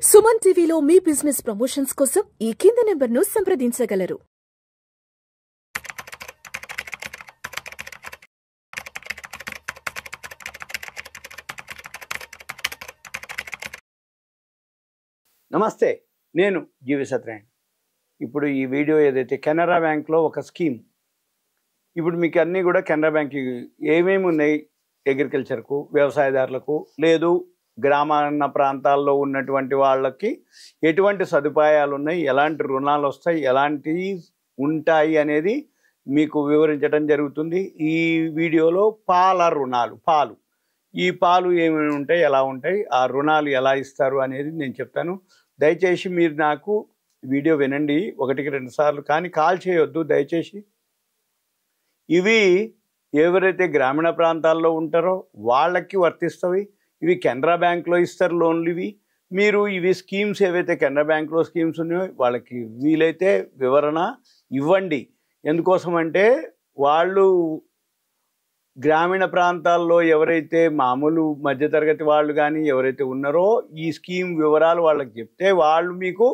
సుమన్ టీవీలో మీ business promotions కోసం ఈ కింది నెంబర్ను సంప్రదించగలరు. నమస్తే, నేను జీవి సత్యనారాయణ. ఇప్పుడు ఈ వీడియో ఏదైతే కెనరా బ్యాంక్లో ఒక స్కీమ్, ఇప్పుడు మీకు అన్నీ కూడా కెనరా బ్యాంక్ ఏమేమి ఉన్నాయి, అగ్రికల్చర్కు, వ్యవసాయదారులకు, లేదు గ్రామీణ ప్రాంతాల్లో ఉన్నటువంటి వాళ్ళకి ఎటువంటి సదుపాయాలు ఉన్నాయి, ఎలాంటి రుణాలు వస్తాయి, ఎలాంటివి ఉంటాయి అనేది మీకు వివరించడం జరుగుతుంది. ఈ వీడియోలో పాల రుణాలు, ఈ పాలు ఏమేమి ఉంటాయి, ఎలా ఉంటాయి, ఆ రుణాలు ఎలా ఇస్తారు అనేది నేను చెప్తాను. దయచేసి మీరు నాకు వీడియో వినండి, 1-2 సార్లు, కానీ కాల్ చేయొద్దు దయచేసి. ఇవి ఎవరైతే గ్రామీణ ప్రాంతాల్లో ఉంటారో వాళ్ళకి వర్తిస్తవి. ఇవి కెనరా బ్యాంక్లో ఇస్తారు లోన్లు. మీరు ఇవి స్కీమ్స్ ఏవైతే కెనరా బ్యాంక్లో స్కీమ్స్ ఉన్నాయో వాళ్ళకి వీలైతే వివరణ ఇవ్వండి. ఎందుకోసం అంటే వాళ్ళు గ్రామీణ ప్రాంతాల్లో ఎవరైతే మామూలు మధ్యతరగతి వాళ్ళు కానీ ఎవరైతే ఉన్నారో ఈ స్కీమ్ వివరాలు వాళ్ళకి చెప్తే వాళ్ళు మీకు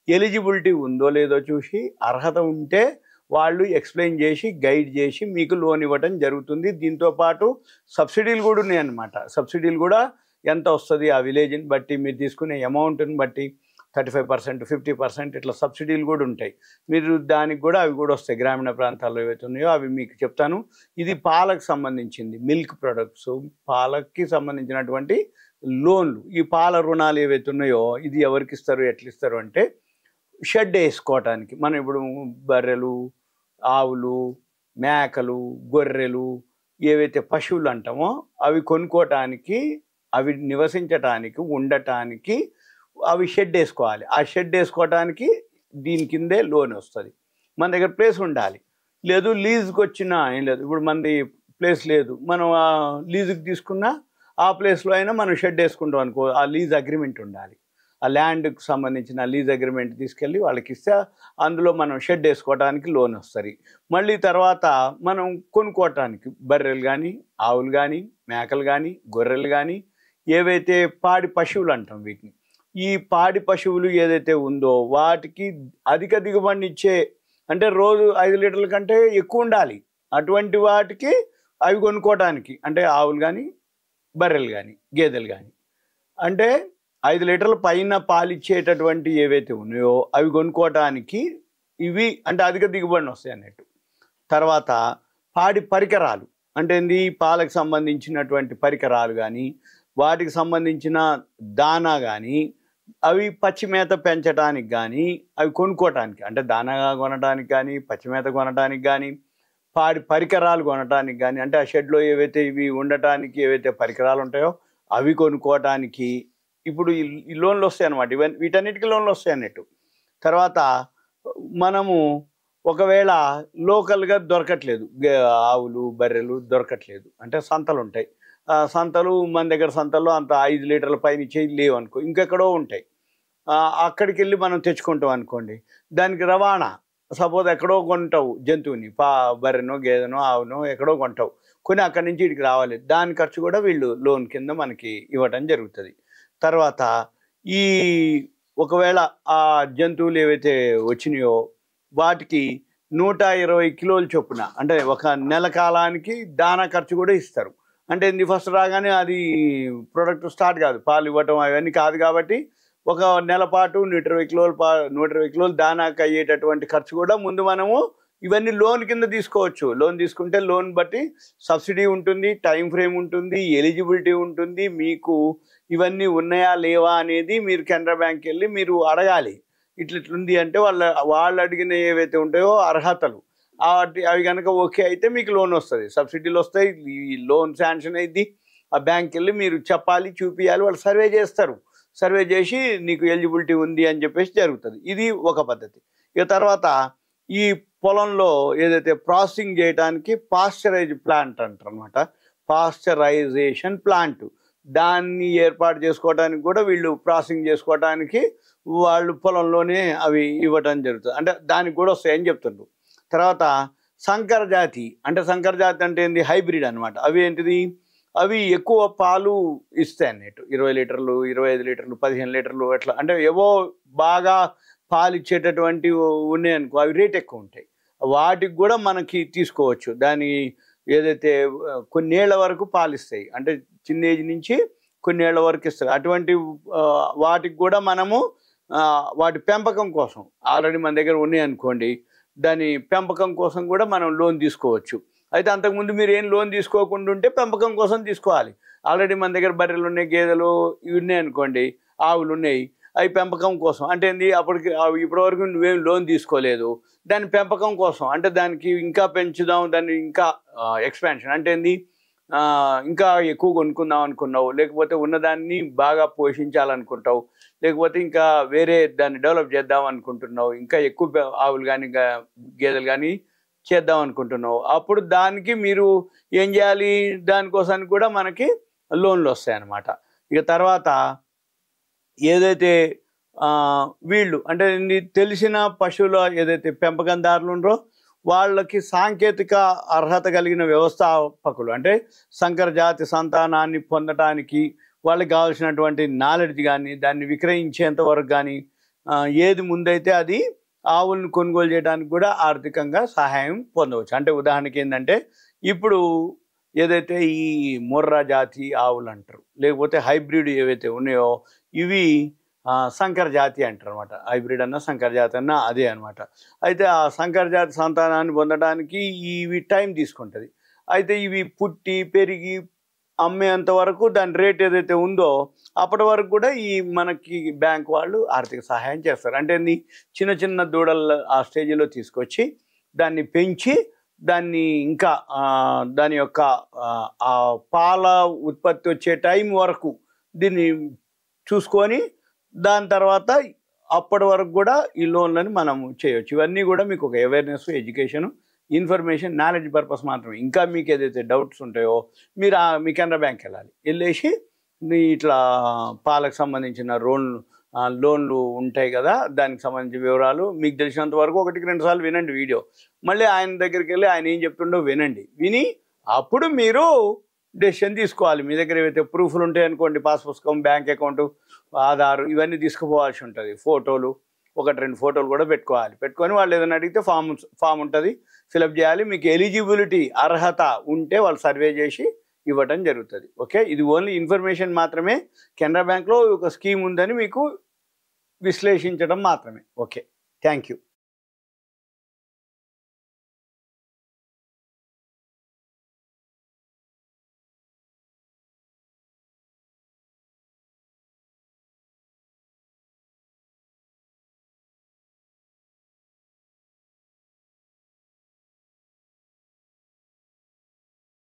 ఎలిజిబిలిటీ ఉందో లేదో చూసి, అర్హత ఉంటే వాళ్ళు ఎక్స్ప్లెయిన్ చేసి గైడ్ చేసి మీకు లోన్ ఇవ్వడం జరుగుతుంది. దీంతోపాటు సబ్సిడీలు కూడా ఉన్నాయన్నమాట. సబ్సిడీలు కూడా ఎంత వస్తుంది ఆ విలేజ్ని బట్టి, మీరు తీసుకునే అమౌంట్ని బట్టి 35%, 50% ఇట్లా సబ్సిడీలు కూడా ఉంటాయి. మీరు దానికి కూడా అవి కూడా వస్తాయి. గ్రామీణ ప్రాంతాల్లో ఏవైతే ఉన్నాయో అవి మీకు చెప్తాను. ఇది పాలకు సంబంధించింది, మిల్క్ ప్రొడక్ట్స్, పాలకి సంబంధించినటువంటి లోన్లు. ఈ పాల రుణాలు ఏవైతే ఉన్నాయో ఇది ఎవరికి ఇస్తారు, ఎట్లా ఇస్తారు అంటే, షెడ్ వేసుకోవటానికి, మనం ఇప్పుడు బర్రెలు, ఆవులు, మేకలు, గొర్రెలు ఏవైతే పశువులు అంటామో అవి కొనుక్కోవటానికి, అవి నివసించటానికి, ఉండటానికి అవి షెడ్ వేసుకోవాలి. ఆ షెడ్ వేసుకోవటానికి దీని కిందే లోన్ వస్తుంది. మన దగ్గర ప్లేస్ ఉండాలి, లేదు లీజుకి వచ్చినా ఏం లేదు. ఇప్పుడు మనది ప్లేస్ లేదు, మనం ఆ లీజుకి తీసుకున్నా ఆ ప్లేస్లో అయినా మనం షెడ్ వేసుకుంటాం అనుకో, ఆ లీజ్ అగ్రిమెంట్ ఉండాలి. ఆ ల్యాండ్కి సంబంధించిన లీజ్ అగ్రిమెంట్ తీసుకెళ్ళి వాళ్ళకి ఇస్తే అందులో మనం షెడ్ వేసుకోవడానికి లోన్ వస్తుంది. మళ్ళీ తర్వాత మనం కొనుక్కోవటానికి బర్రెలు కానీ, ఆవులు కానీ, మేకలు కానీ, గొర్రెలు కానీ, ఏవైతే పాడి పశువులు అంటాం వీటిని, ఈ పాడి పశువులు ఏదైతే ఉందో వాటికి అధిక దిగుబడిని ఇచ్చే, అంటే రోజు 5 లీటర్ల కంటే ఎక్కువ ఉండాలి, అటువంటి వాటికి అవి కొనుక్కోవటానికి, అంటే ఆవులు కానీ, బర్రెలు కానీ, గేదెలు కానీ, అంటే 5 లీటర్ల పైన పాలిచ్చేటటువంటి ఏవైతే ఉన్నాయో అవి కొనుక్కోవటానికి ఇవి అంటే అధిక దిగుబడిని వస్తాయి అన్నట్టు. తర్వాత పాడి పరికరాలు అంటే ఏంది, పాలకు సంబంధించినటువంటి పరికరాలు కానీ, వాటికి సంబంధించిన దానా కానీ, అవి పచ్చిమేత పెంచడానికి కానీ, అవి కొనుక్కోవటానికి, అంటే దానాగా కొనడానికి కానీ, పచ్చిమేత కొనడానికి కానీ, పాడి పరికరాలు కొనడానికి కానీ, అంటే ఆ షెడ్లో ఏవైతే ఇవి ఉండటానికి ఏవైతే పరికరాలు ఉంటాయో అవి కొనుక్కోవటానికి ఇప్పుడు ఈ లోన్లు వస్తాయి అన్నమాట. వీటన్నిటికీ లోన్లు వస్తాయి అన్నట్టు. తర్వాత మనము ఒకవేళ లోకల్గా దొరకట్లేదు, ఆవులు బర్రెలు దొరకట్లేదు అంటే సంతలు ఉంటాయి. సంతలు మన దగ్గర సంతల్లో అంత 5 లీటర్ల పైన ఇచ్చేది లేవు అనుకో, ఇంకెక్కడో ఉంటాయి. అక్కడికి వెళ్ళి మనం తెచ్చుకుంటాం అనుకోండి, దానికి రవాణా, సపోజ్ ఎక్కడో కొంటావు జంతువుని, బర్రెనో గేదెనో ఆవునో ఎక్కడో కొంటావు, కొని అక్కడి నుంచి ఇక్కడికి రావాలి, దాని ఖర్చు కూడా వీళ్ళు లోన్ కింద మనకి ఇవ్వటం జరుగుతుంది. తర్వాత ఈ ఒకవేళ ఆ జంతువులు ఏవైతే వచ్చినాయో వాటికి 120 కిలోల చొప్పున, అంటే ఒక నెల కాలానికి దానా ఖర్చు కూడా ఇస్తారు. అంటే ఇది ఫస్ట్ రాగానే అది ప్రోడక్ట్ స్టార్ట్ కాదు, పాలు ఇవ్వటం అవన్నీ కాదు. కాబట్టి ఒక నెల పాటు 120 కిలోలు దానాకి అయ్యేటటువంటి ఖర్చు కూడా ముందు మనము ఇవన్నీ లోన్ కింద తీసుకోవచ్చు. లోన్ తీసుకుంటే లోన్ బట్టి సబ్సిడీ ఉంటుంది, టైం ఫ్రేమ్ ఉంటుంది, ఎలిజిబిలిటీ ఉంటుంది. మీకు ఇవన్నీ ఉన్నాయా లేవా అనేది మీరు కెనరా బ్యాంక్కి వెళ్ళి మీరు అడగాలి. ఇట్లుంది అంటే వాళ్ళు అడిగిన ఏవైతే ఉంటాయో అర్హతలు అవి కనుక ఓకే అయితే మీకు లోన్ వస్తుంది, సబ్సిడీలు వస్తాయి, ఈ లోన్ శాంక్షన్ అయింది. ఆ బ్యాంక్కి వెళ్ళి మీరు చెప్పాలి, చూపించాలి, వాళ్ళు సర్వే చేస్తారు. సర్వే చేసి నీకు ఎలిజిబిలిటీ ఉంది అని చెప్పేసి జరుగుతుంది. ఇది ఒక పద్ధతి. ఇక తర్వాత ఈ పొలంలో ఏదైతే ప్రాసెసింగ్ చేయడానికి పాస్చరైజ్ ప్లాంట్ అంటారు అనమాట, పాస్చరైజేషన్ ప్లాంట్, దాన్ని ఏర్పాటు చేసుకోవడానికి కూడా వీళ్ళు ప్రాసెసింగ్ చేసుకోవడానికి వాళ్ళు పొలంలోనే అవి ఇవ్వటం జరుగుతుంది. అంటే దానికి కూడా వస్తాయని చెప్తుండ్రు. తర్వాత సంకర జాతి అంటే ఏంది, హైబ్రిడ్ అనమాట. అవి ఏంటిది, అవి ఎక్కువ పాలు ఇస్తాయి అన్నట్టు. 20 లీటర్లు, 25 లీటర్లు, 15 లీటర్లు అట్లా. అంటే ఏవో బాగా పాలు ఇచ్చేటటువంటి ఉన్నాయనుకో, అవి రేట్ ఎక్కువ ఉంటాయి. వాటికి కూడా మనకి తీసుకోవచ్చు. దాని ఏదైతే కొన్నేళ్ల వరకు పాలిస్తాయి, అంటే చిన్న ఏజ్ నుంచి కొన్నేళ్ల వరకు ఇస్తాయి. అటువంటి వాటికి కూడా మనము వాటి పెంపకం కోసం ఆల్రెడీ మన దగ్గర ఉన్నాయనుకోండి, దాని పెంపకం కోసం కూడా మనం లోన్ తీసుకోవచ్చు. అయితే అంతకుముందు మీరు ఏం లోన్ తీసుకోకుండా ఉంటే పెంపకం కోసం తీసుకోవాలి. ఆల్రెడీ మన దగ్గర బర్రెలు ఉన్నాయి, గేదెలు ఇవి ఉన్నాయి అనుకోండి, ఆవులు ఉన్నాయి, అవి పెంపకం కోసం. అంటే ఏంది, అప్పటికి ఇప్పటివరకు నువ్వేం లోన్ తీసుకోలేదు, దాని పెంపకం కోసం, అంటే దానికి ఇంకా పెంచుదాం, దాన్ని ఇంకా ఎక్స్పాన్షన్, అంటే ఏంది, ఇంకా ఎక్కువ కొనుక్కుందాం అనుకున్నావు, లేకపోతే ఉన్నదాన్ని బాగా పోషించాలనుకుంటావు, లేకపోతే ఇంకా వేరే దాన్ని డెవలప్ చేద్దాం అనుకుంటున్నావు, ఇంకా ఎక్కువ ఆవులు కానీ గేదెలు కానీ చేద్దాం అనుకుంటున్నావు, అప్పుడు దానికి మీరు ఏం చేయాలి, దానికోసానికి కూడా మనకి లోన్లు వస్తాయన్నమాట. ఇక తర్వాత ఏదైతే వీళ్ళు అంటే తెలిసిన పశువుల ఏదైతే పెంపకందారులు ఉన్నారో వాళ్ళకి సాంకేతిక అర్హత కలిగిన వ్యవస్థాపకులు, అంటే సంకర జాతి సంతానాన్ని పొందటానికి వాళ్ళకి కావాల్సినటువంటి నాలెడ్జ్ కానీ, దాన్ని విక్రయించేంత వరకు కానీ, ఏది ముందైతే అది ఆవులను కొనుగోలు చేయడానికి కూడా ఆర్థికంగా సహాయం పొందవచ్చు. అంటే ఉదాహరణకి ఏంటంటే, ఇప్పుడు ఏదైతే ఈ మొర్రా జాతి ఆవులు అంటారు, లేకపోతే హైబ్రిడ్ ఏవైతే ఉన్నాయో ఇవి సంకర జాతి అంటారు అనమాట. హైబ్రిడ్ అన్న సంకర జాతి అన్న అదే అనమాట. అయితే ఆ సంకర జాతి సంతానాన్ని పొందడానికి ఇవి టైం తీసుకుంటుంది. అయితే ఇవి పుట్టి పెరిగి అమ్మేంత వరకు దాని రేట్ ఏదైతే ఉందో అప్పటి వరకు కూడా ఈ మనకి బ్యాంక్ వాళ్ళు ఆర్థిక సహాయం చేస్తారు. అంటే చిన్న చిన్న దూడలు ఆ స్టేజ్లో తీసుకొచ్చి దాన్ని పెంచి దాన్ని ఇంకా దాని యొక్క ఆ పాల ఉత్పత్తి వచ్చే టైం వరకు దీన్ని చూసుకొని దాని తర్వాత అప్పటి వరకు కూడా ఈ లోన్లని మనం చేయొచ్చు. ఇవన్నీ కూడా మీకు ఒక awareness, education, information, knowledge purpose మాత్రమే. ఇంకా మీకు ఏదైతే డౌట్స్ ఉంటాయో మీరు మీ కెనరా బ్యాంక్ వెళ్ళేసి ఇట్లా పాలకు సంబంధించిన లోన్లు ఉంటాయి కదా, దానికి సంబంధించిన వివరాలు మీకు తెలిసినంత వరకు 1-2 సార్లు వినండి వీడియో. మళ్ళీ ఆయన దగ్గరికి వెళ్ళి ఆయన ఏం చెప్తుండో వినండి. విని అప్పుడు మీరు డెసిషన్ తీసుకోవాలి. మీ దగ్గర ఏవైతే ప్రూఫ్లు ఉంటాయనుకోండి, పాస్ పుస్తకం, బ్యాంక్ అకౌంట్, ఆధార్, ఇవన్నీ తీసుకుపోవాల్సి ఉంటుంది. ఫోటోలు 1-2 ఫోటోలు కూడా పెట్టుకొని వాళ్ళు ఏదైనా అడిగితే ఫామ్ ఉంటుంది, ఫిలప్ చేయాలి. మీకు ఎలిజిబిలిటీ అర్హత ఉంటే వాళ్ళు సర్వే చేసి ఇవ్వటం జరుగుతుంది. ఓకే, ఇది ఓన్లీ ఇన్ఫర్మేషన్ మాత్రమే. కెనరా బ్యాంక్లో ఒక స్కీమ్ ఉందని మీకు విశ్లేషించడం మాత్రమే. Okay, thank you.